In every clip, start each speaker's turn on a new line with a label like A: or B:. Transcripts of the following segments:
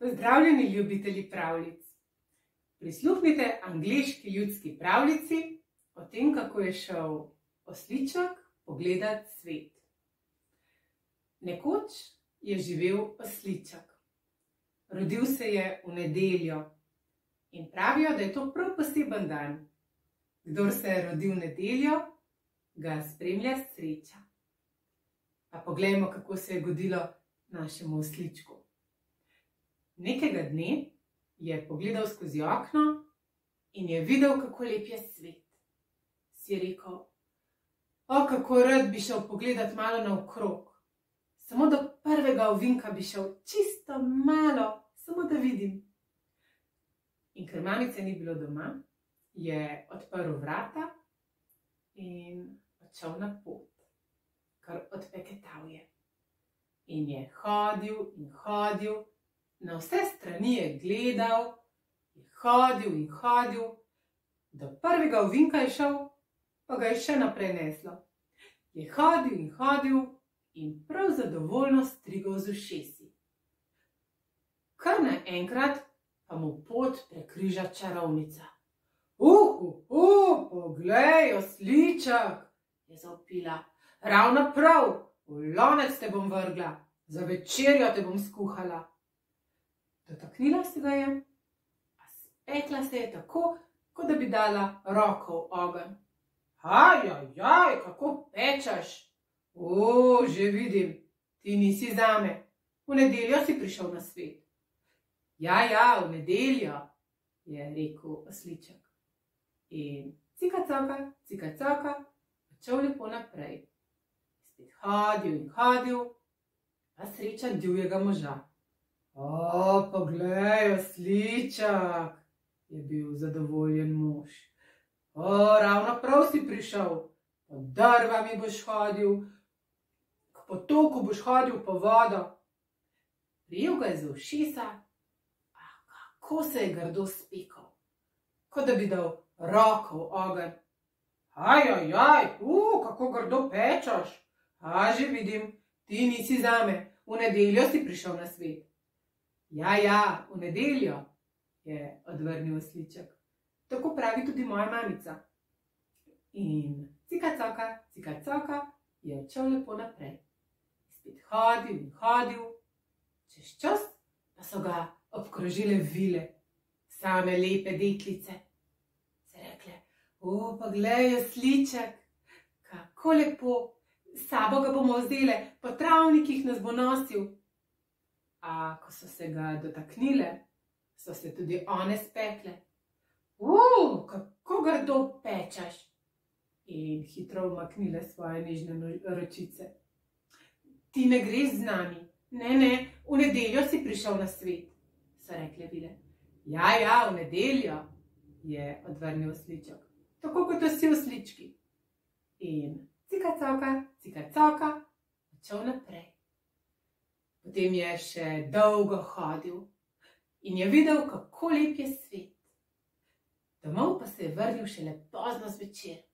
A: Pozdravljeni, ljubitelji pravljic. Prisluhnite angleški ljudski pravljici o tem, kako je šel osliček pogledat svet. Nekoč je živel osliček. Rodil se je v nedeljo in pravijo, da je to prav poseben dan. Kdor se je rodil v nedeljo, ga spremlja sreča. Pa poglejmo, kako se je godilo našemu osličku. Nekega dne je pogledal skozi okno in je videl, kako lep je svet. Si je rekel: "O, kako rad bi šel pogledat malo naokrog. Samo do prvega ovinka bi šel, čisto malo, samo da vidim." In ker mamice ni bilo doma, je odprl vrata in odšel na pot, kar odpeketal je. In je hodil in hodil, na vse strani je gledal, je hodil in hodil, do prvega ovinka je šel, pa ga je še naprej neslo. Je hodil in hodil in prav zadovoljno strigal z ušesi. Kar naenkrat pa mu pot prekriža čarovnica. Poglej, osliček, je zavpila, ravno prav, v lonec te bom vrgla, za večerjo te bom skuhala. Dotaknila se ga je, a spekla se je tako, kot da bi dala roko v ogenj. Ajajaj, kako pečeš? Že vidim, ti nisi zame, v nedeljo si prišel na svet. Ja, v nedeljo, je rekel osliček. In cika caka, odšel lepo naprej. Spet hodil in hodil, pa sreča divjega moža. Poglej, osliček, je bil zadovoljen mož. Ravno prav si prišel, po drvami boš hodil, k potoku boš hodil po vodo. Prijel ga je za ušesa, kako se je grdo spekal, kot da bi dal roko v ogenj. Ajajaj, kako grdo pečeš? Že vidim, ti nisi zame, v nedeljo si prišel na svet. Ja, v nedeljo, je odvrnil osliček. Tako pravi tudi moja mamica. In cika caka, je odšel lepo naprej. Spet hodil in hodil, čez čas pa so ga obkrožile vile, same lepe deklice. Se rekle: poglej, osliček, kako lepo, s sabo ga bomo vzele, po travnikih nas bo nosil. A ko so se ga dotaknile, so se tudi one spekle. Kako grdo pečeš? In hitro umaknile svoje nežne ročice. Ti ne greš z nami. Ne, v nedeljo si prišel na svet, so rekle vile. Ja, v nedeljo, je odvrnil osliček. Tako kot vsi oslički. In cika caka, odšel naprej. Potem je še dolgo hodil in je videl, kako lep je svet. Domov pa se je vrnil šele pozno zvečer.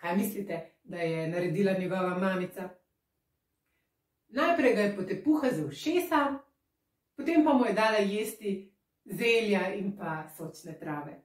A: Kaj mislite, da je naredila njegova mamica? Najprej ga je potepuha za ušesa, potem pa mu je dala jesti zelja in pa sočne trave.